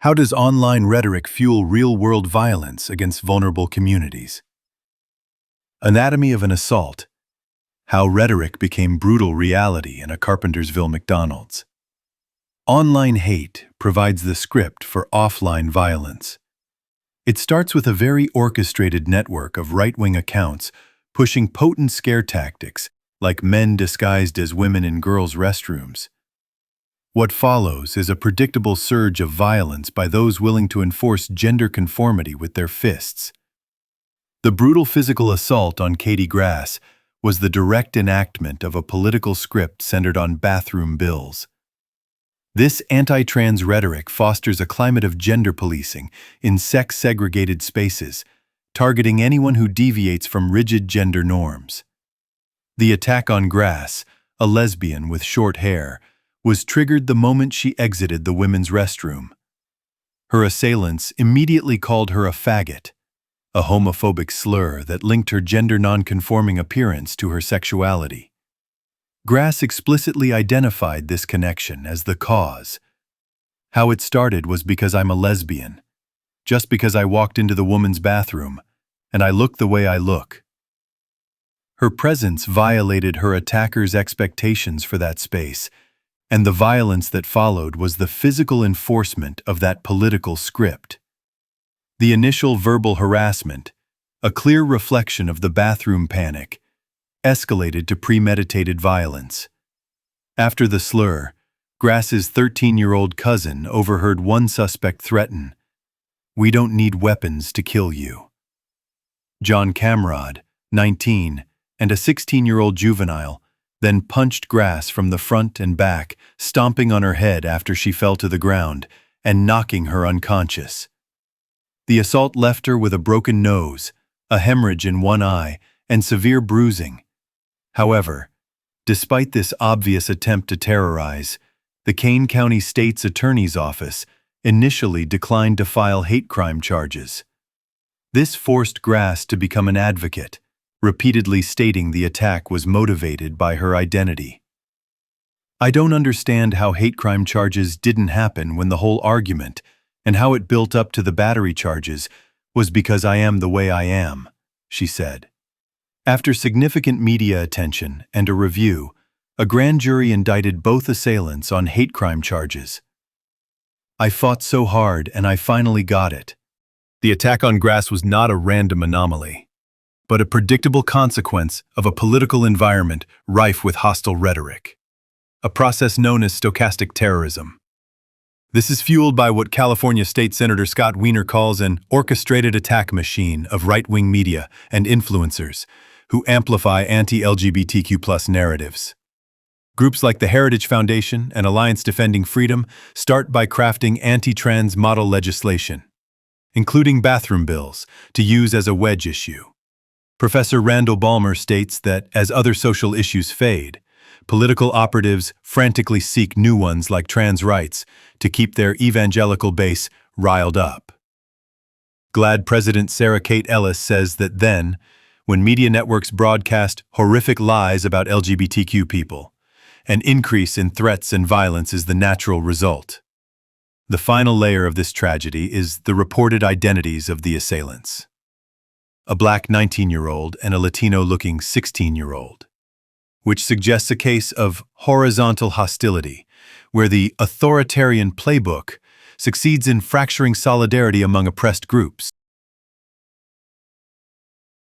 How does online rhetoric fuel real-world violence against vulnerable communities? Anatomy of an assault. How rhetoric became brutal reality in a Carpentersville McDonald'S. Online hate provides the script for offline violence. It starts with a very orchestrated network of right-wing accounts pushing potent scare tactics like men disguised as women in girls' restrooms. What follows is a predictable surge of violence by those willing to enforce gender conformity with their fists. The brutal physical assault on Kady Grass was the direct enactment of a political script centered on bathroom bills. This anti-trans rhetoric fosters a climate of gender policing in sex-segregated spaces, targeting anyone who deviates from rigid gender norms. The attack on Grass, a lesbian with short hair, was triggered the moment she exited the women's restroom. Her assailants immediately called her a faggot, a homophobic slur that linked her gender non-conforming appearance to her sexuality. Grass explicitly identified this connection as the cause. How it started was because I'm a lesbian, just because I walked into the woman's bathroom, and I look the way I look. Her presence violated her attacker's expectations for that space, and the violence that followed was the physical enforcement of that political script. The initial verbal harassment, a clear reflection of the bathroom panic, escalated to premeditated violence. After the slur, Grass's 13-year-old cousin overheard one suspect threaten, "We don't need weapons to kill you." John Camrod, 19, and a 16-year-old juvenile then punched Grass from the front and back, stomping on her head after she fell to the ground and knocking her unconscious. The assault left her with a broken nose, a hemorrhage in one eye, and severe bruising. However, despite this obvious attempt to terrorize, the Kane County State's Attorney's Office initially declined to file hate crime charges. This forced Grass to become an advocate, repeatedly stating the attack was motivated by her identity. "I don't understand how hate crime charges didn't happen when the whole argument, and how it built up to the battery charges, was because I am the way I am," she said. After significant media attention and a review, a grand jury indicted both assailants on hate crime charges. "I fought so hard and I finally got it." The attack on Grass was not a random anomaly, but a predictable consequence of a political environment rife with hostile rhetoric, a process known as stochastic terrorism. This is fueled by what California State Senator Scott Wiener calls an orchestrated attack machine of right-wing media and influencers who amplify anti-LGBTQ+ narratives. Groups like the Heritage Foundation and Alliance Defending Freedom start by crafting anti-trans model legislation, including bathroom bills, to use as a wedge issue. Professor Randall Ballmer states that as other social issues fade, political operatives frantically seek new ones like trans rights to keep their evangelical base riled up. GLAAD President Sarah Kate Ellis says that then, when media networks broadcast horrific lies about LGBTQ people, an increase in threats and violence is the natural result. The final layer of this tragedy is the reported identities of the assailants: a black 19-year-old and a Latino-looking 16-year-old, which suggests a case of horizontal hostility, where the authoritarian playbook succeeds in fracturing solidarity among oppressed groups.